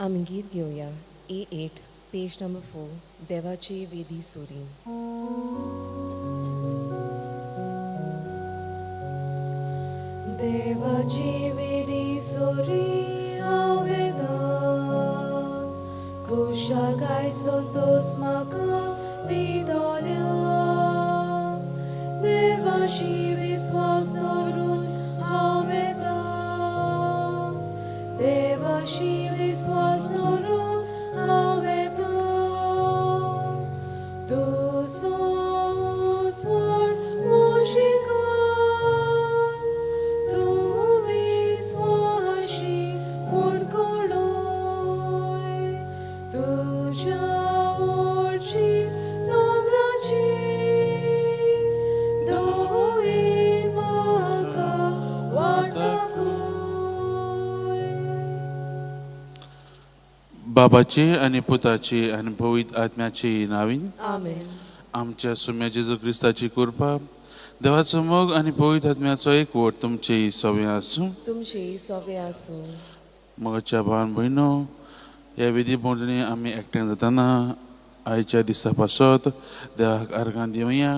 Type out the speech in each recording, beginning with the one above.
आम्ही गीत घेऊया A8 पेज नंबर 4 देवाचे वेदी सुरी. देवाची वेदी सुरी आवेदा कुशा काय सोतोस म्हाका दिदोल्या देवाशी विश्वास दवरून हावेदा देवाशी विश्वास दवरून हावेदा तुजो स्वर मोशिका बाबाचे आणि पुताचे आणि पवित्र आत्म्याचे नावीन आमेन. आमच्या सुम्या जेजू क्रिस्ताची कृपा देवाचो मोग आणि पवित्र आत्म्याचो एक वोट तुमचे सवय आसूं. तुमचे सवे आसूं. मोगाच्या भावन भयणो ह्या विधी मोडणी आमी एकठांय जाताना आयच्या दिसा पासत देवाक अर्गां दिवया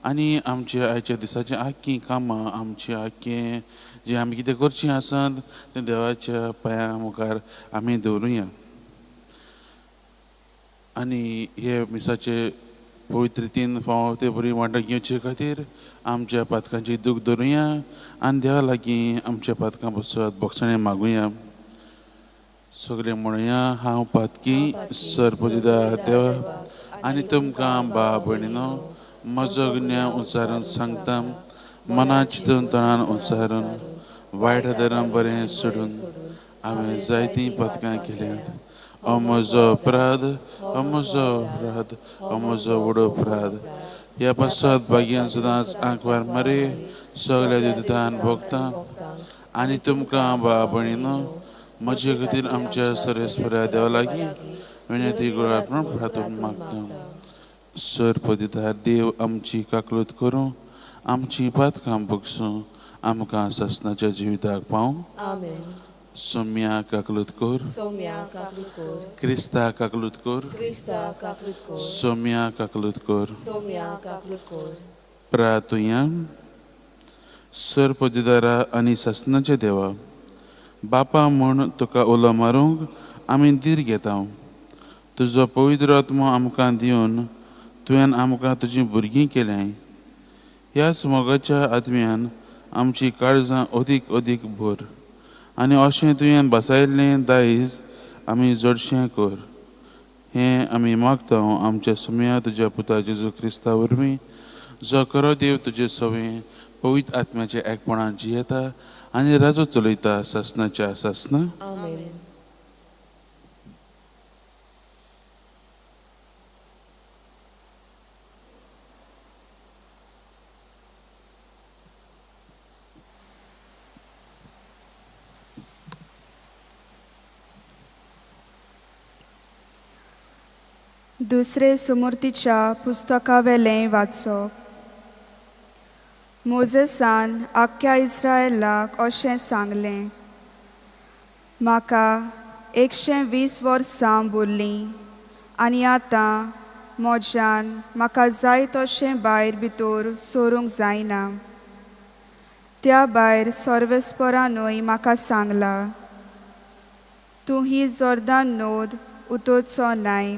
आनी आमच्या आयच्या दिसाचें आख्खी कामां आमचें आख्खें जें आमी कितें करचें आसत तें देवाच्या पांया मुखार आमी दवरुया आनी हे मिसाचे पवित्र रितीन फावो ते बरी वांटो घेवचे खातीर आमच्या पातकांची दूख धरुया आनी देवा लागीं आमच्या पातकां बसत भोगसणे मागुया. सगळे म्हणुया हांव पातकी सरपदिदार देवा आनी तुमकां भाव भयणीनो म्हजो गुन्यांव उच्चारून सांगता मना चिंतून तोंडान उच्चारून वायट धर्म बरें सोडून हांवें जायतीं पातकां केल्यांत. हो म्हजो अपराध हो म्हजो अपराध हो म्हजो व्हडलो अपराध. ह्या पासत भाग्यान सदांच आंकवार मरे सगळ्या दिवतान भोगता आनी तुमकां भाव भयणीनो म्हजे खातीर आमच्या सर्वेस्परा देवा लागीं विनंती करून प्रार्थना मागता. सरपदिदार देव आमची काकलूत करूं आमची पातकां भोगसूं आमकां ससनाच्या जिविताक पावूं. आमेन. सोम्या काकलूत कर सोम्या काकलूत कर. क्रिस्ता काकलूत कर क्रिस्ता काकलूत कर. सोम्या काकलूत कर. सोम्या काकलूत कर. प्रार्थुया. सरपदिदारा आनी ससनाच्या देवा बापा म्हूण तुका उलो मारूंक आमी धीर घेता. तुजो पवित्र आत्मो आमकां दिवन तुवें आमकां तुजीं भुरगीं केल्याय. ह्याच मोगाच्या आत्म्यान आमची काळजां अदीक अदीक भर आनी अशें तुवें बसयल्लें दायज आमी जडशें कर. हें आमी मागता आमच्या सुम्या तुज्या पुता जेजू क्रिस्ता वरवीं जो खरो देव तुजे सवें पवित्र आत्म्याच्या एकपणान जियेता आनी राजो चलयता ससनाच्या ससना. आमेन. दुसरे सुमूर्तीच्या पुस्तका वेलें वाचप. मोजेसान आख्ख्या इस्रायेलाक अशें सांगलें, म्हाका 120 वर्सां भरलीं आनी आतां म्हज्यान म्हाका जाय तशें भायर भितर सरूंक जायना. त्या भायर सर्वेस्परानूय म्हाका सांगलां, तूं ही जोर्दान न्हंय उतोवचो नाय.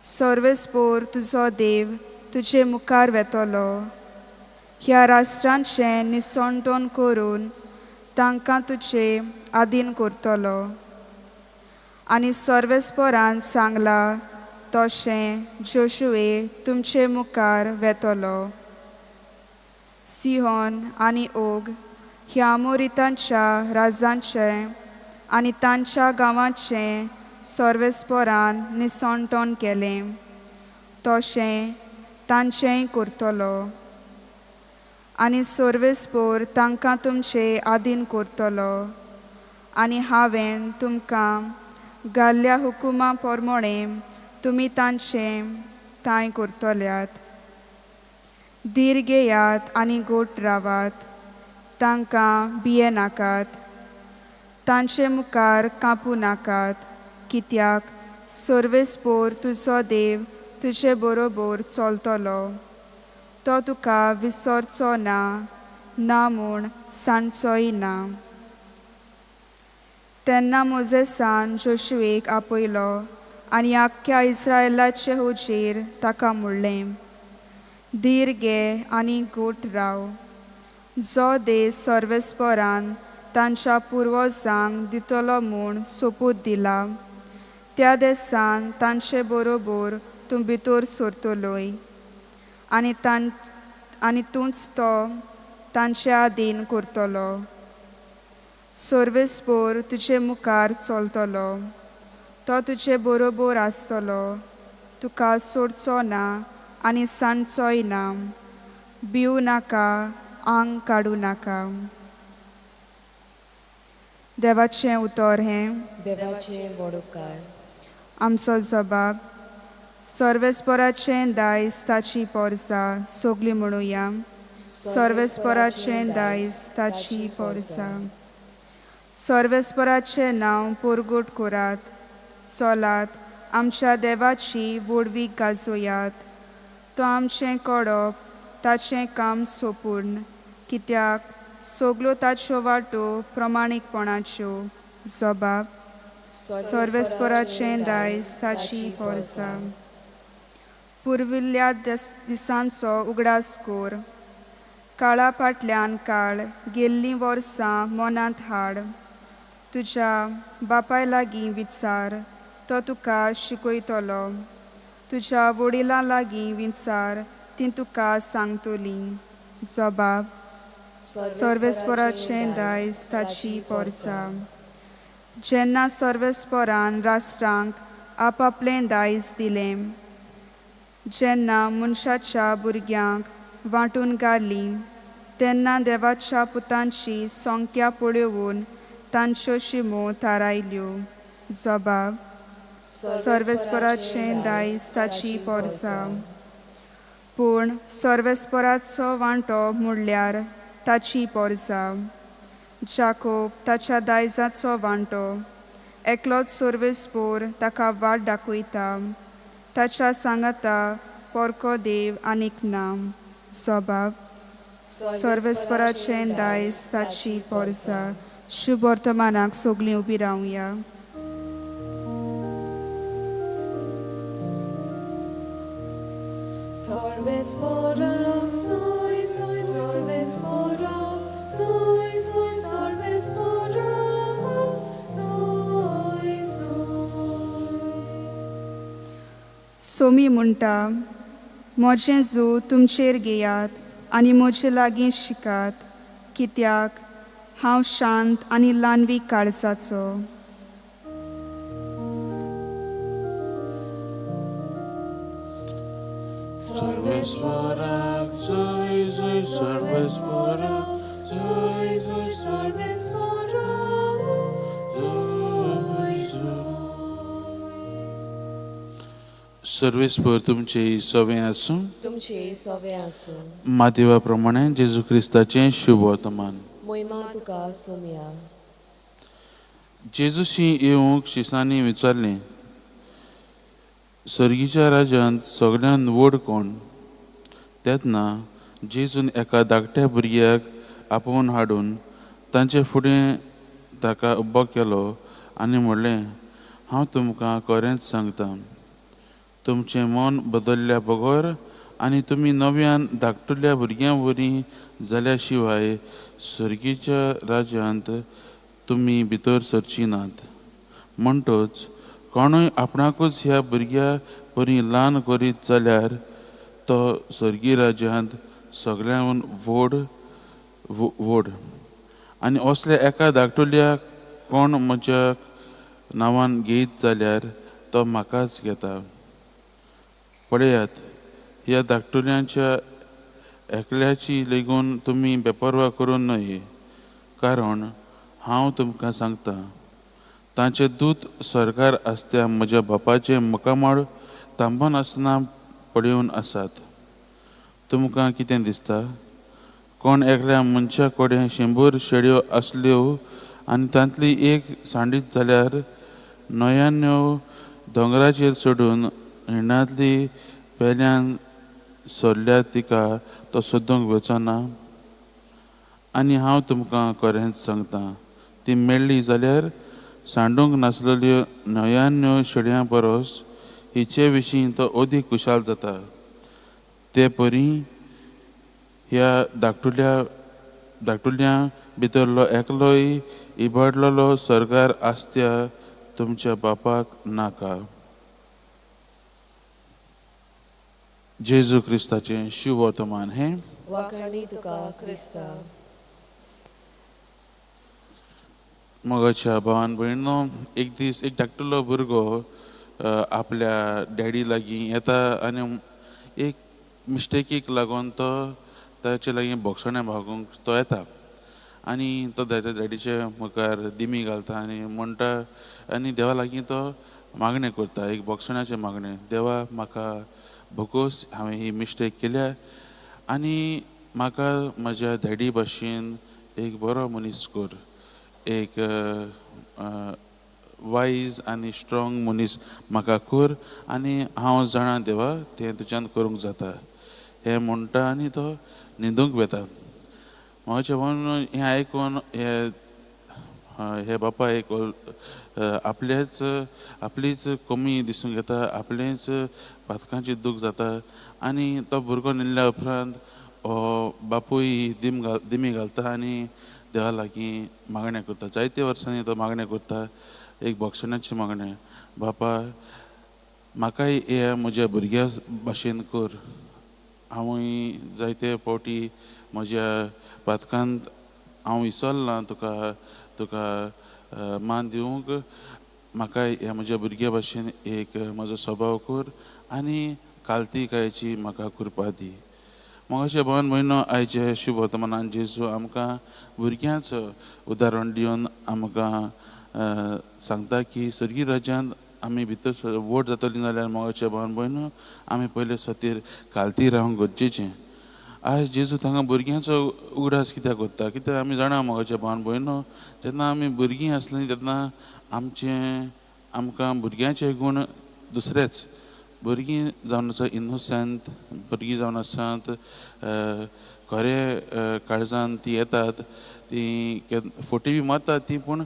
सर्वेस्पोर तुजो देव तुजे मुखार वेतलो. ह्या राष्ट्रांचें निसंतोण करून तांकां तुजे आधीन करतलो. आनी सर्वेस्परान सांगलां तशें जोशुए तुमचे मुखार वेतलो. सिहोन आनी ओग ह्या मोरितांच्या राजांचें आनी तांच्या गांवांचें सर्वेस्परान निसंतोण केलें तशें तांचेंय करतलो. आनी सर्वेस्पोर तांकां तुमचे आधीन करतलो. आनी हांवें तुमकां घाल्ल्या हुकुमा प्रमाणें तुमी तांचें तांय करतल्यात. धीर घेयात आनी गोट रावात. तांकां भिये नाकात. तांचे मुखार कांपू नाकात, कित्याक सर्वेस्पोर तुजो देव तुजे बरोबर चलतलो. तो तुका विसरचो ना, ना म्हूण सांडचोय ना. तेन्ना मोजेसान जोशुवेक आपयलो आनी आख्ख्या इस्रायेलाचे हुजेर ताका म्हणलें, धीर घे आनी घोट राव. जो देश सर्वेस्परान तांच्या पुर्वजांक दितलो म्हूण सोपूत दिला, त्या देसान तांचे बरोबर तूं भितर सरतलोय आनी तूंच तो तांचे आदीन करतलो. सर्वेस्पोर तुजे मुखार चलतलो, तो तुजे बरोबर आसतलो, तुका सोडचो ना आनी सांडचोय ना. भिवू नाका, आंग काडूं नाका. देवाचें उतर हें. देवाचें वडोवकार. आमचो जबाब. सर्वेस्पराचें दायज ताची पोरसां सगलीं म्हणुया. सर्वेस्पराचें दायज ताची पोरसां. सर्वेस्पराचें नांव परगट करात. चलात, आमच्या देवाची वडवीक गाजोयात. तो आमचें कडप, ताचें काम सोपून, कित्याक सगल्यो ताच्यो वाटो प्रमाणीकपणाच्यो. जबाब. सर्वेस्पराचें दायज ताची पोरसां. पुर्विल्ल्या दिसांचो उगडास कर. काळा फाटल्यान काळ गेल्लीं वर्सां मनांत हाड. तुज्या बापाय लागीं विचार, तो तुका शिकयतलो. तुज्या वडिलां लागीं विचार, तीं तुका सांगतलीं. जबाब. सर्वेस्पराचें दायज ताची पोरसां. जेन्ना सर्वेस्परान राष्ट्रांक आपआपलें दायज दिलें, जेन्ना मनशाच्या भुरग्यांक वांटून घालीं, तेन्ना देवाच्या पुतांची संख्या पळोवन तांच्यो शिमो थारायल्यो. जबाब. सर्वेस्पराचें दायज ताची पोरसां. पूण सर्वेस्पराचो वांटो म्हणल्यार ताची पोरसां. जाकोब ताच्या दायजाचो वांटो. एकलोच सर्वेस्पोर ताका वाट दाखयता. ताच्या सांगाता पोरको देव आनीक ना. जबाब. सर्वेस्पराचें दायज ताची पोरसां. शुभ वर्तमानाक सगलीं उबी रावया. Sorvesporak, soy, soy, sorvesporak, soy, soy, sorvesporak, soy, soy. Somi म्हणटा, म्हजें जू तुमचेर घेयात आनी म्हजे लागीं शिकात, कित्याक हांव शांत आनी ल्हानवी काळजाचो. सर्वेस्पराक, सोय सोय सर्वेस्पराक, Soy, soy, sorvesporak, soy, soy. सर्वेस्पर तुमचे सवें आसूं. तुमचे सवे आसूं. मादेवा प्रमाणे जेजू क्रिस्ताचें शुभ वर्तमान. मोहिमा तुका सोमया. जेजूशी येवंक शिसांनी विचारलें, सर्गीच्या राज्यांत सगळ्यान व्हड कोण? तेन्ना जेजून एका धाकट्या भुरग्याक आपोवन हाडून तांचे फुडें ताका उबो केलो आनी म्हणलें, हांव तुमकां खरेंच सांगतां, तुमचें मन बदल्ल्या बगर आनी तुमी नव्यान धाकटुल्या भुरग्यां वरी जाल्या शिवाय सर्गीच्या राज्यांत तुमी भितर सरची नात. म्हणटच कोणूय आपणाकूच ह्या भुरग्या परी ल्हान करीत जाल्यार तो सर्गी राज्यांत सगळ्यान व्हड. आनी असल्या एका धाकटुल्या कोण म्हज्या नांवान घेयत जाल्यार तो म्हाकाच घेता. पळयात, ह्या धाकटुल्यांच्या एकल्याची लेगून तुमी बेपरवा करूं नये, कारण हांव तुमकां सांगतां, तांचे दूत सरकार आसत्या म्हज्या बापाचे मुखामळ थांबून आसतना पळयोवन आसात. तुमकां कितें दिसता? कोण एकल्या मनशा कडेन 100 शेळयो आसल्यो आनी तांतली एक सांडीत जाल्यार 99 दोंगराचेर चडून हिंडांतली पेल्यान सोडल्यार तिका तो सोदूंक वचो ना. आनी हांव तुमकां खरेंच सांगतां, ती मेळ्ळी जाल्यार सांडूंक नासलेल्यो 99 शेळयां परस हिचे विशीं तो अदीक खुशाल जाता. ते परी ह्या धाकटुल्या भितरलो एकलोय इबाडलेलो सरकार आसत्या तुमच्या बापाक नाका. जेजू क्रिस्ताचें शिव वर्तमान हें वाखाणी तुका क्रिस्ता. मोगाच्या भावान भयणो, एक दीस एक धाकटुलो भुरगो आपल्या डॅडी लागीं येता आनी एक मिस्टेकीक लागून तो ताचे लागीं बोक्षणें मागूंक तो येता. आनी तो ताच्या डॅडीचे मुखार दिमी घालता आनी म्हणटा आनी देवा लागीं तो मागणें करता, एक बोक्षणाचें मागणें. देवा, म्हाका भोगोस हांवें ही मिस्टेक केल्या आनी म्हाका म्हज्या डॅडी भाशेन एक बरो मनीस कर, एक वायज आनी स्ट्रॉंग मनीस म्हाका कर आनी हांव जाणा देवा तें तुज्यान करूंक जाता. हें म्हणटा आनी तो न्हिदूंक वेता. म्हाजे भावन हें आयकून हे बापा एक आपलीच कमी दिसूंक येता, आपलेच पातकांची दूख जाता आनी तो भुरगो न्हिदल्या उपरांत बापूय दिमी घालता आनी देवा लागीं मागणें करता. जायत्या वर्सांनी तो मागणें करता, एक बोक्षणाची मागणें. बापा, म्हाकाय हे म्हज्या भुरग्या भाशेन कर. हांवूय जायते फावटी म्हज्या पातकांत हांव विसरलां तुका मान दिवंक. म्हाकाय ह्या म्हज्या भुरग्या भाशेन एक म्हजो स्वभाव कर आनी कालतीकायेची म्हाका कृपा दी. मोगाचे भावन भयणो, आयचे शुभ वर्तमानान जेजू आमकां भुरग्यांचो उदाहरण दिवन आमकां सांगता की सर्गी राज्यांत आमी भितर व्हड जातलीं जाल्यार मोगाचे भावन भयणो आमी पयले सुवातेर कालती रावंक गरजेचें. आयज जेजू हांगा भुरग्यांचो उगडास कित्याक करता? कित्याक आमी जाणा मोगाचे भावन भयणो, जेन्ना आमी भुरगीं आसलीं तेन्ना आमकां भुरग्यांचे गूण दुसरेच. भुरगीं जावन आसा इनोसंट, भुरगीं जावन आसात खरे काळजान ती येतात, ती फोटी बी मारतात ती, पूण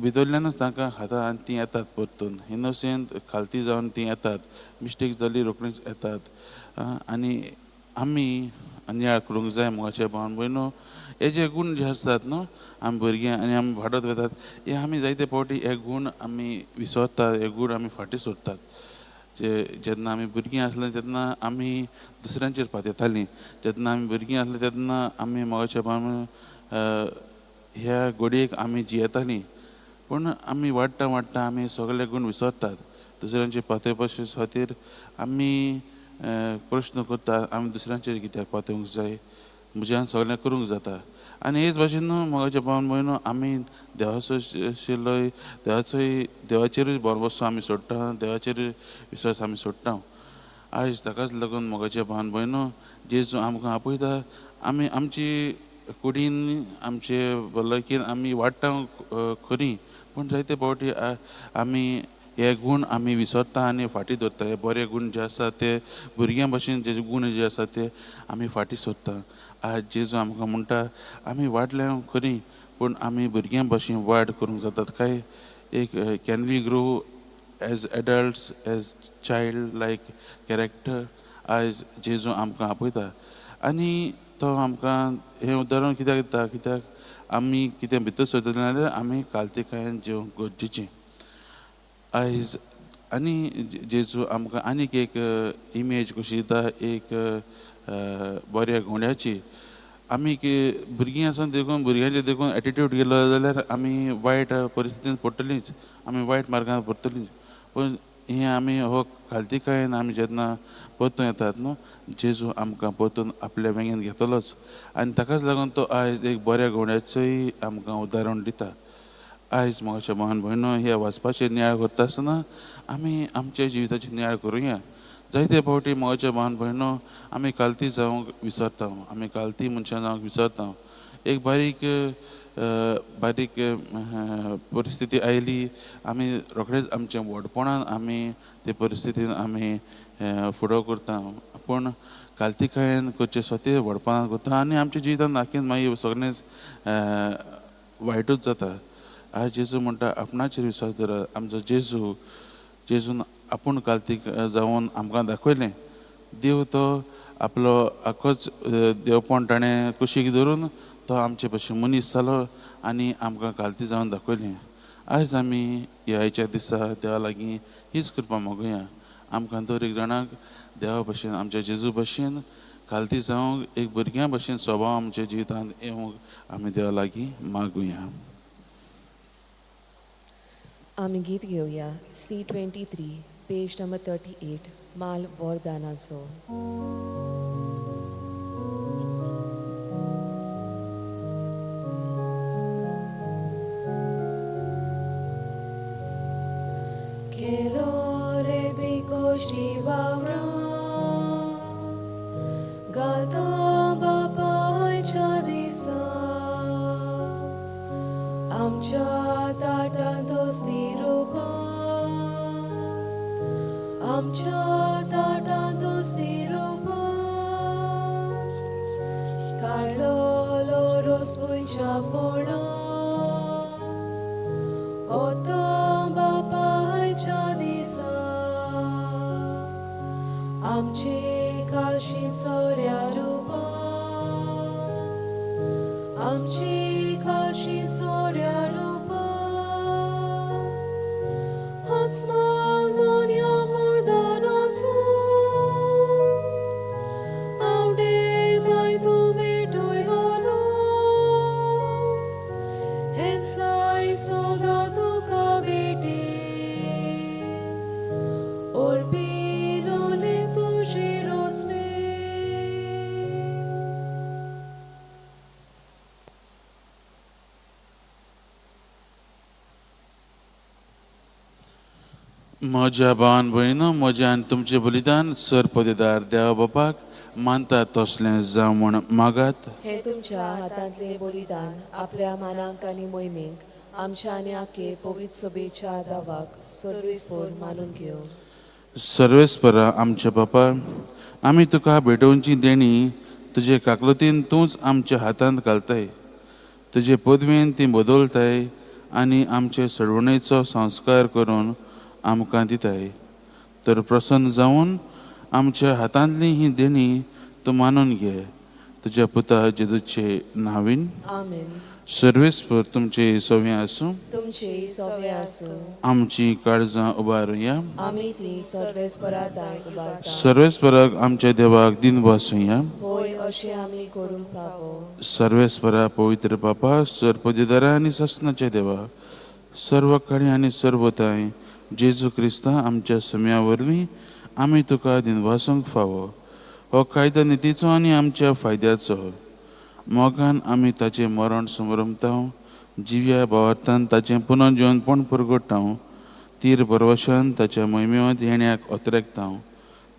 भितरल्यानूच तांकां खाता आनी ती येतात परतून. इनोसंट खालती जावन ती येतात, मिस्टेक जाली रोखडीच येतात. आनी आमी अन्याय करूंक जाय मोगाचे भावन भयणो. हे जे गूण जे आसतात न्हू, आमी भुरगीं आनी आमी वाडत वेतात, हे आमी जायते फावटी हे गूण आमी विसरतात, हे गूण आमी फाटीं सोडटात. जेन्ना आमी भुरगीं आसलीं तेन्ना आमी दुसऱ्यांचेर पातयतालीं. जेन्ना आमी भुरगीं आसलीं तेन्ना आमी मोगाचे भावन ह्या घडयेक आमी जियेतालीं. पूण आमी वाडटा आमी सगळे गूण विसरतात. दुसऱ्यांचेर पातयपाचे खातीर आमी प्रश्न करतात, आमी दुसऱ्यांचेर कित्याक पातूंक जाय, म्हज्यान सगळें करूंक जाता. आनी हेच भाशेन मोगाचे भावन भयणो, आमी देवाचो आशिल्लोय देवाचेरूय भरवंसो आमी सोडटा, देवाचेर विश्वास आमी सोडटा. आयज ताकाच लागून मोगाचे भावन भयणो, जेजू आमकां आपयता, आमी आमची कुडीन आमचे भलायकेन आमी वाडटा खरीं, पूण जायते फावटी आमी हे गूण आमी विसरता आनी फाटीं दवरता. हे बरे गूण जे आसा ते भुरग्यां भाशेन जे गूण जे आसा ते आमी फाटीं सोदता. आज जेजू आमकां म्हणटा, आमी वाडल्या खरीं, पूण आमी भुरग्यां भाशेन वाड करूंक जातात काय? एक can we grow as adults, as child like character? आयज जेजू आमकां आपयता आनी तो आमकां हें उदाहरण कित्याक दिता? कित्याक आमी कितें भितर सोदलें जाल्यार आमी कालतीकायेन जेवंक गरजेचें. आयज आनी जेजू आमकां आनीक एक इमेज कशी दिता, एक बऱ्या घोड्याची. आमी भुरगीं आसून देखून भुरग्यांचेर देखून एटिट्यूड गेलो जाल्यार आमी वायट परिस्थितीन पडटलींच, आमी वायट मार्गान पडटलींच. पूण हें आमी हो कालतीकायेन आमी जेन्ना परतून येतात न्हू, जेजू आमकां परतून आपल्या वेंगेन घेतलोच. आनी ताकाच लागून तो आयज एक बऱ्या घोड्याचोय आमकां उदाहरण दिता. आयज मोगाचे भावन भयणो, हे वाचपाचेर नियाळ करता आसतना आमी आमच्या जिविताची नियाळ करुया. जायते फावटी मोगाचे भावन भयणो, आमी कालती जावंक विसरता, आमी कालती मनशां जावंक विसरता. एक बारीक परिस्थिती आयली, आमी रोखडेच आमच्या व्हडपणान आमी ते परिस्थितीन आमी फुडो करता. पूण कालतिकायेन खंयचे स्वते व्हडपणान करता आनी आमच्या जिवितान आखीन मागीर सगळेंच वायटूच जाता. आज जेजू म्हणटा आपणाचेर विश्वास दवरात. आमचो जेजून आपूण कालतीक जावन आमकां दाखयलें. देव तो आपलो आखोच देवपण ताणें कुशीक धरून तो आमचे भशेन मनीस जालो आनी आमकां कालती जावन दाखयलें. आयज आमी ह्या आयच्या दिसा देवा लागीं हीच कृपा मागुया. आमकां दर एक जाणाक देवा भशेन आमच्या जेजू भशेन कालती जावंक एक भुरग्यां भशेन स्वभाव आमच्या जिवितांत येवंक आमी देवा लागीं मागुया. आमी गीत घेवया C23 पेज नंबर 38 माल वरदानाचो. Kelore bikoshti vavra Galta bapaच्या दिसा आमच्या ताटांत दोस्ती रूपा आमच्या ताटांत दोस्ती रूपा काढलो रोस मुयच्या फोडा ओतो बापाच्या दिसा आमची काळशी चोऱ्या रूपा आमची काळशी चोऱ्या रूपा हाच मागून या वरदानाचो आवडेताय तूं भेटोय घालो हेंचाय सौदा तुका भेटे ओरपिलोले तुझे रोचणे. म्हज्या भावान भयणो, म्हज्यान तुमचें बलिदान सर पदेदार देवा बापाक मानता तसलें जावं म्हण मागात. हे तुमच्या हातांतले बलिदान आपल्या मानांक आनी मोहिमेक आमच्या आनी आखे पवित्र सभेच्या दावाक सर्वेस्पोर मानून घेव. सर्वेस्परा आमच्या बापा, आमी तुका भेटोवची देणी तुजे काकलतीन तूंच आमच्या हातांत घालताय. तुजे पदवेन ती बदलताय आनी आमचे सडवणेचो संस्कार करून आमकां दिताय. तर प्रसन्न जावन आमच्या हातांतली ही देणी तूं मानून घे. तुज्या पुता जेजूचे नांवीन. आमेन. सर्वेस्पर तुमचे सव्य आसूं. तुमचे सव्य आसूं. आमची काळजां उबारुया. आमी ती सर्वेस्पराताय उबारता. सर्वेस्पराक आमच्या देवाक दिन वासुया. होय अशें आमी करूंक फावो. सर्वेस्परा पवित्र बापा, सरपदेदारा आनी ससनाच्या देवा, सर्व काळी आनी सर्वताय जेजू क्रिस्ता आमच्या सम्या वरवीं आमी तुका दिनवासूंक फावो. हो कायदो नितीचो आनी आमच्या फायद्याचो. मोगान आमी ताचें मरण समरमताव. जिव्या भावार्थान ताचें पुनर्जीवनपण परगटाव. तीर परवशान ताच्या मोहिमेवंत येण्याक ओतरेकताव.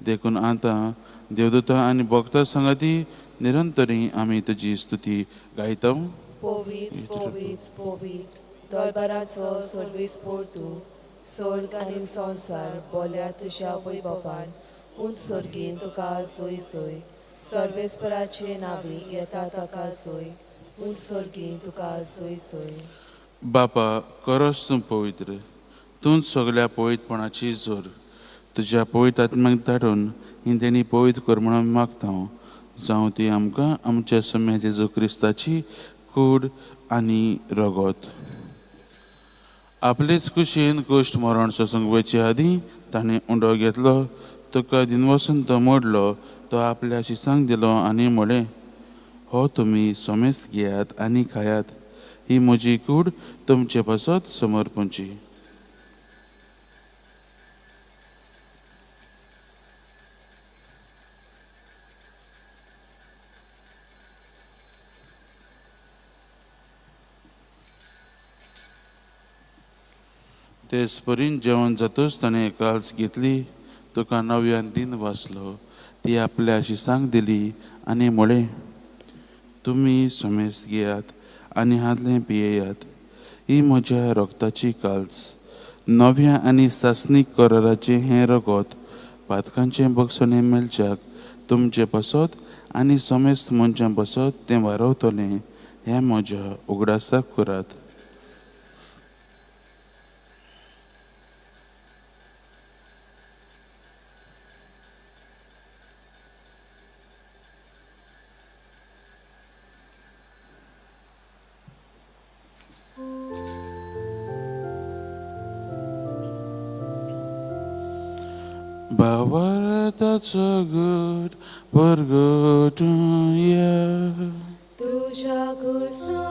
देखून आतां देवदूतां आनी भक्तां संगाती निरंतरी आमी तुजी स्तुती गायताव. पवित्र पवित्र पवित्र दरबाराचो सर्वेस्पोर तूं. स्वर्ग आनी संवसार बोल्या तुज्या वैभवान उंच सर्गीन तुका सोय सोय. सर्वेस्पराचे नावी येता ताका सोय. उंच सर्गीन तुका सोय सोय. बापा, खरोच तूं पवित्र. तूंच सगळ्या पवित्रपणाची जोर. तुज्या पवित्र आत्म्याक धाडून ही तेणी पवित्र कर म्हणून मागता. जावं ती आमकां आमच्या सम्या जेजू क्रिस्ताची कूड आनी रगत. आपलेच कुशीन गोश्ट मरण सोसूंक वयचे आदीं ताणें उंडो घेतलो. तुका दिनवसून तो मोडलो. तो आपल्या शिसांक दिलो आनी म्हळें, हो तुमी सोमेस घेयात आनी खायात. ही म्हजी कूड तुमचे पासत समर्पणची. ते स्परीन जेवण जातूच ताणें काल्स घेतली. तुका नव्यान दिन वाचलो. ती आपल्या शिसांक दिली आनी म्हळें, तुम्ही समेस घेयात आनी हातलें पियेयात. ही म्हज्या रोगताची काल्स. नव्या आनी सासणीक कराराचें हें रगत पातकांचे बगसणे मेलच्याक तुमचे बसत आनी समेस्त मनशां बसत तें वारवतलें हें म्हज्या उगडासाक करात. भावार्थाचो घट परगटूया. तुझ्या खुर्सा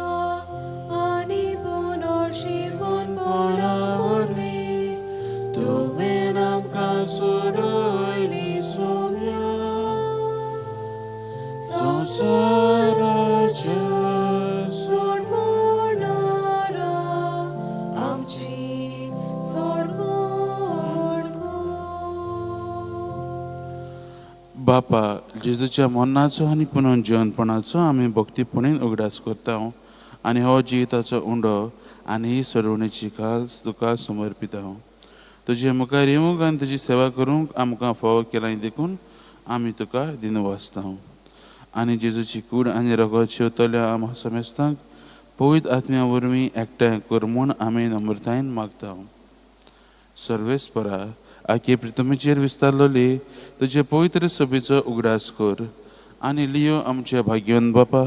आणि पुनर्जीवनपणा वरवीं तुवें आमकां सोडयली सोम्या. संवसाराच्या सोडवणारा आमची सोडवण बापा जेजूच्या मरणाचो आनी पुनर्जीवनपणाचो आमी भक्तीपणीन उगडास करता आनी हो जिविताचो उंडो आनी ही सोडवणेची काल्स तुका समर्पिता. तुजे मुखार येवंक आनी तुजी सेवा करूंक आमकां फावो केलां देखून आमी तुका दिनवासता. आनी जेजूची कूड आनी रगत शेवतल्या आमकां समेस्तांक पवित्र आत्म्या वरवीं एकठांय कर म्हूण आमी नम्रतायेन मागता. सर्वेस्परा आखे प्रितमेचेर विस्तारलोली तुजे पवित्र सभेचो उगडास कर आनी लियो आमच्या भाग्यवन बापा,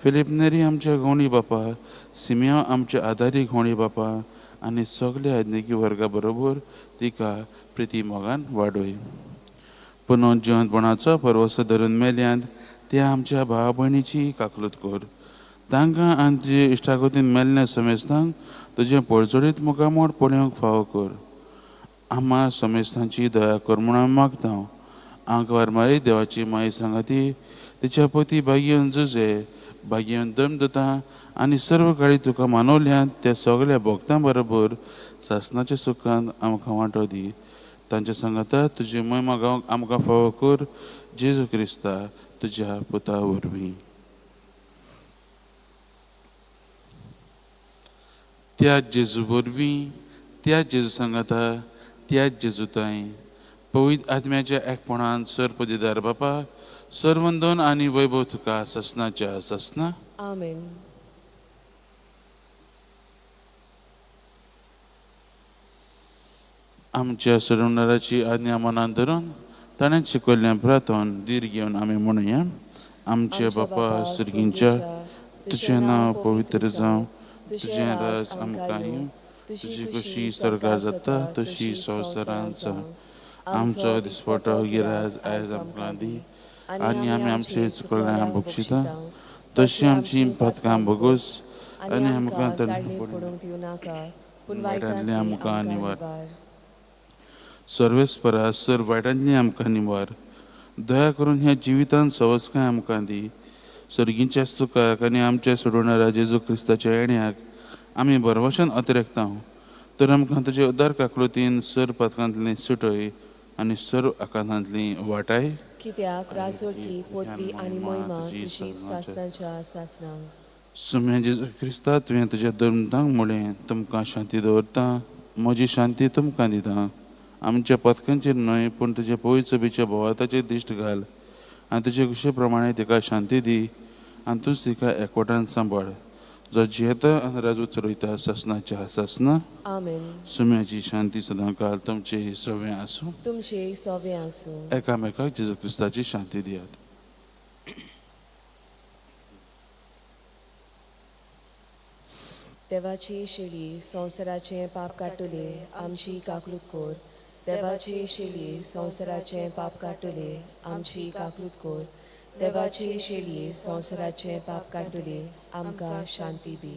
फिलीप नेरी आमच्या घोवणी बापा, सिमियो आमच्या आदारी घोवणी बापा आनी सगल्या आज्ञिकी वर्गा बरोबर तिका प्रिती मोगान वाडय. पुनर्जीवनपणाचो परवसो धरून मेल्यांत त्या आमच्या भावा भयणीची काकलूत कर. तांकां आनी तुजे इश्टागतीन मेल्ल्या समेस्तांक तुजें पळचडीत मुखामोड पळोवंक फावो कर. आम्हा समेस्तांची दया कर म्हूण आमी मागता. आंकवार मारी देवाची माई सांगाती तिच्या पती भाग्यवन जुजे, भाग्यवन धर्मदूता आनी सर्व काळी तुका मानवल्यांत त्या सगळ्या भक्तां बरोबर सासणाच्या सुखांत आमकां वांटो दी. तांच्या सांगाता तुजी महिमा गावंक आमकां फावो कर. जेजू क्रिस्ता तुज्या पुता वरवीं. त्या जेजू वरवीं, त्या जेजू सांगाता, त्या जेजूताय पवित्र आत्म्याच्या एकपणान सरपदीदार बापा, सर्वंदन आनी वैभव तुका ससनाच्या ससना. आमेन. आमच्या सोडवणाराची आज्ञा मनान धरून ताणें शिकयल्ल्या प्रार्थन धीर घेवन आमी म्हणुया. आमचे बापा सर्गींच्या, तुजें नांव पवित्र जावं, तुजें राज आमकां येवं, तुजी कशी स्वर्गार जाता तशी संवसारांत जावं. आमचो दिसपटो गिराज आयज आमकां दी आनी आमी आमचे चुकल्यांक बक्षिता तशी आमची पातकां बगूस आनी आमकां तडणी पडूंक दिवं नाका पूण वायटांतले आमकां निवार. सर्वेस्परा सर वायटांतली आमकां निवार. दया करून ह्या जिवितांत सवस्काय आमकां दी. सर्गींच्या सुखाक आनी आमच्या सोडवणाऱ्या जेजू क्रिस्ताच्या येण्याक आमी बरवशान अतिरेकता. तर आमकां तुजे उदार काकलुतीन सर पातकांतली सुटय आनी सर्व आकांतांतली वाटाय. कित्याक राजवटी पोतवी आनी महिमा तुशीच सासनाच्या सासनांक. सुम्या जेजू क्रिस्ता तुवें तुज्या धर्मतांक म्हळें तुमकां शांती दवरता, म्हजी शांती तुमकां दिता. आमच्या पथकांचेर न्हय पूण तुजे पवित्र सभेच्या भोवताचेर दिश्ट घाल आनी तुजे कुशे प्रमाणे तिका शांती दी आनी तूंच तिका एकवटान सांबाळ. जो जियेता आनी राजवत रोयता ससनाच्या ससना. आमेन. सुम्याची शांती सदां काल तुमचे सवें आसूं. तुमचे सवें आसूं. एकामेकाक जेजू क्रिस्ताची शांती दियात. देवाची शेळी संवसाराचें पाप काडटले आमची काकलूत कोर. देवाची शेळी संवसाराचें पाप काडटले आमची काकलूत कोर. देवाची शेळी संवसाराचें पाप काडटले आमकां शांती दी.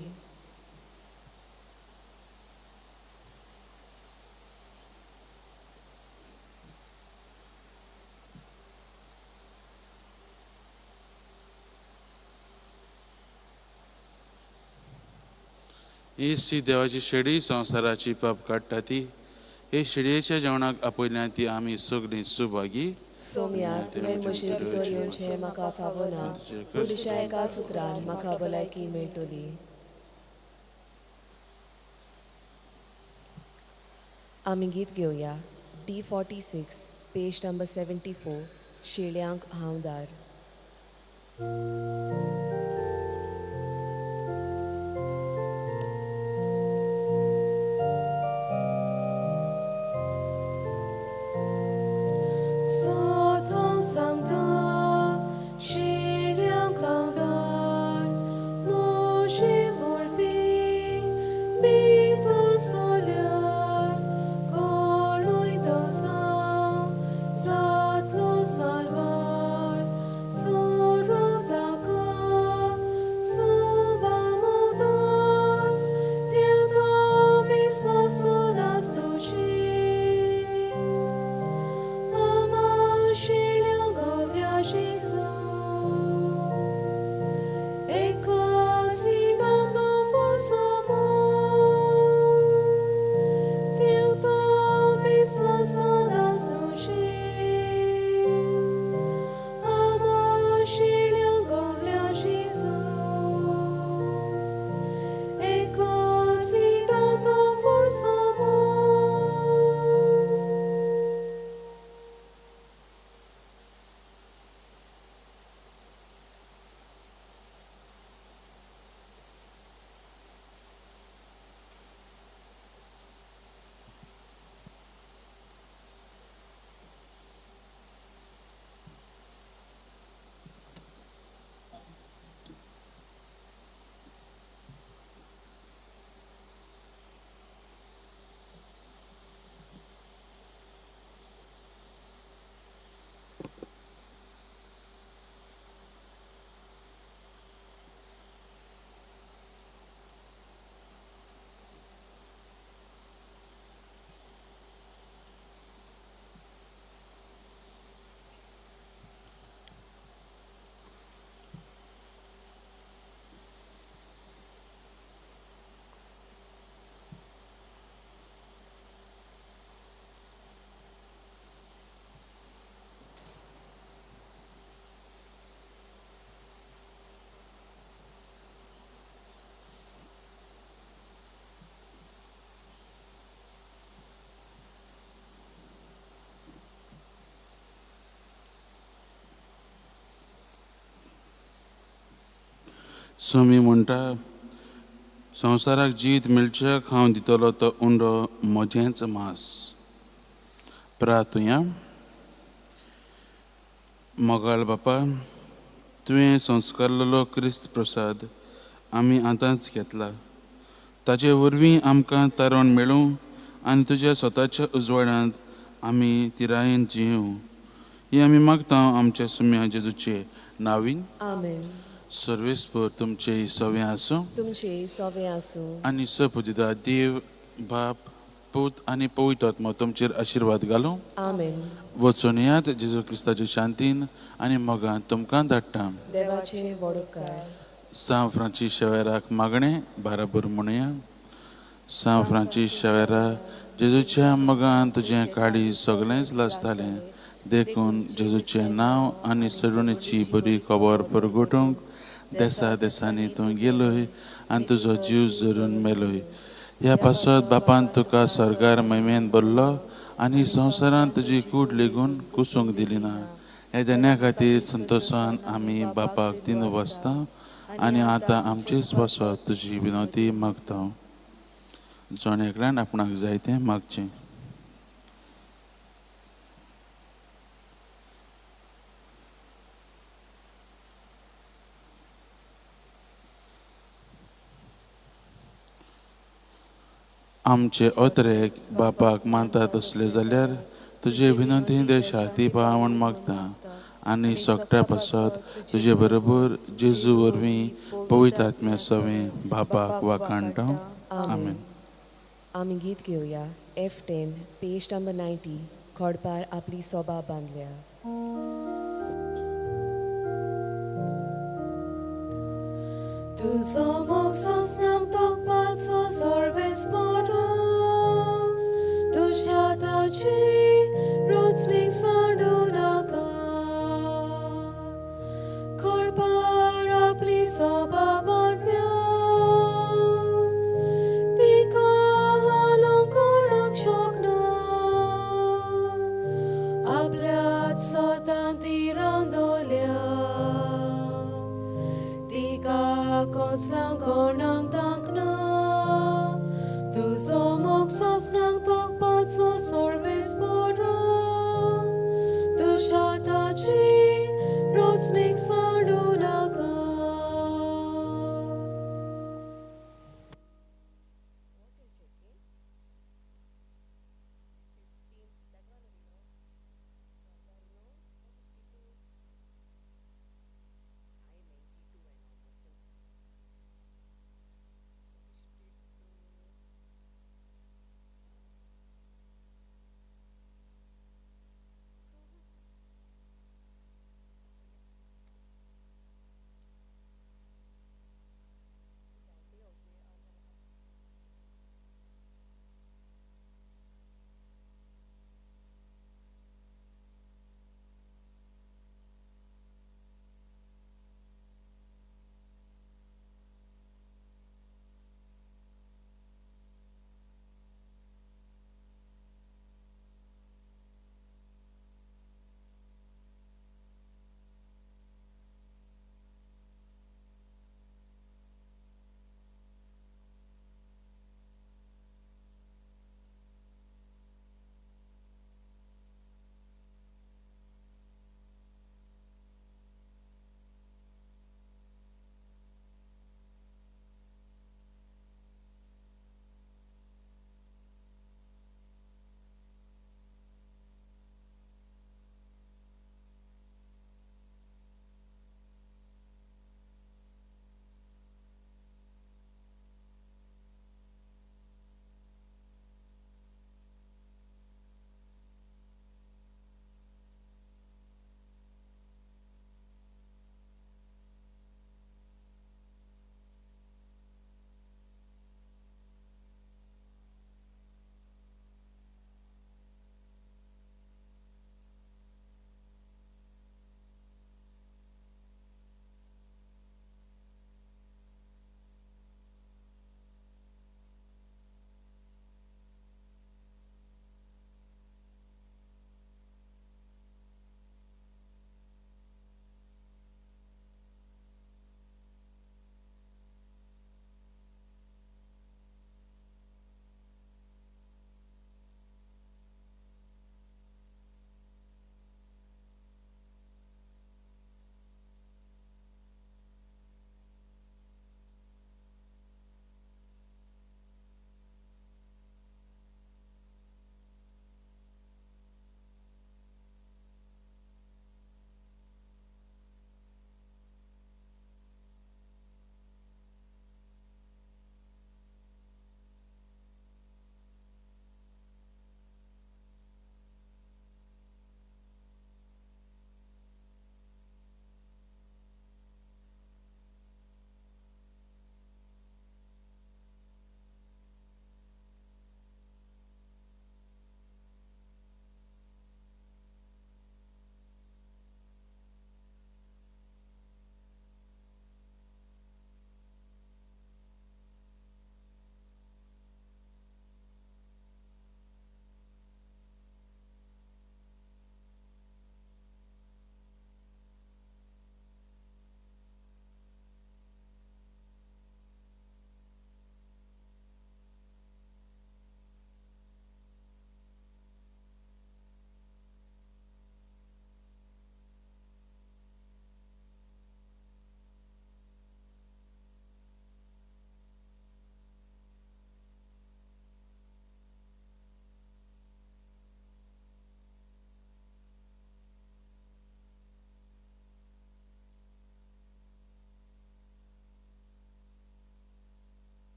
ही सी देवाची शेळी संवसाराची पाप काडटा ती हे शिडयेच्या जेवणाक आपयल्यान ती आमी सगळीं सुभागी. सोम्या तुवें म्हजे भितर येवचें म्हाका फावना, पुरुशा एकाच उतरान म्हाका भलायकी मेळटली. आमी गीत घेवया D46 page number 74 शेळ्यांक हांवदार. Satan sankta, shilyang kaudar, moshi vorvi, bitor solyar, koloi dosam, satlo salvar, zoro daka, subamodar, tiempo visvaso dastoshi. सोमी म्हणटा संवसाराक जीत मेळच्याक हांव दितलो तो उंडो म्हजेंच मांस. प्रार्थुया. मोगाळ बापा, तुवें संस्कारलेलो क्रिस्त प्रसाद आमी आतांच घेतला. ताचे वरवीं आमकां तारण मेळूं आनी तुज्या स्वताच्या उजवाड्यांत आमी तिरायेन जियूं ही आमी मागतां आमच्या सुम्या जेजूचे नांवीन. आमेन. सर्वेस्पर तुमचे सवें आसूं तुमचे सवे आसूं आनी सपुदिदा देव बाप पूत आनी पवित्र आत्मा तुमचेर आशिर्वाद घालूं. आमेन. वचून येयात जेजू क्रिस्ताच्या शांतीन आनी मोगान तुमकां धाडटा. देवाचे वडोपकार. सांव फ्रांसीस शेवेराक मागणें बाराबर म्हणुया. सांव फ्रांसीस शेवेरा, जेजूच्या मोगान तुजें काळीज सगळेंच लासतालें देखून जेजूचें नांव आनी सडणेची बरी खबर परगटूंक देसा देसांनी तूं गेलोय आनी तुजो जीव जरून मेलोय. ह्या पासत बापान तुका सरकार मैमेन भरलो आनी संवसारान तुजी कूड लेगून कुसूंक दिली ना. हे देण्या खातीर संतोशान आमी बापाक तीन वाजता आनी आतां आमचीच पासत तुजी विनवती मागता. जोण एकल्यान आपणाक जाय तें मागचें. आमचे ओतरेक बापाक मानतात असले जाल्यार तुजे विनंती देशा ती पावण मागता आनी सोगट्या पासत तुजे बरोबर जेजू वरवीं पवित्र आत्म्या सवें बापाक वाखाणटा. आमेन. आमी गीत घेवया F10 पेज नंबर 90 खोडपार आपली सोबा बांदल्या. Tuzo moksons ng tagpat sa sorbes para, tu Jatachi Rotsning Sardunaka Korparapli Sobabadya Tika Halong Kulang Shokna Ablat Sotam Tirang Dolya Tika Konslang Kornang Tangna Tu Somok Sas Nang Tokpat So Sorve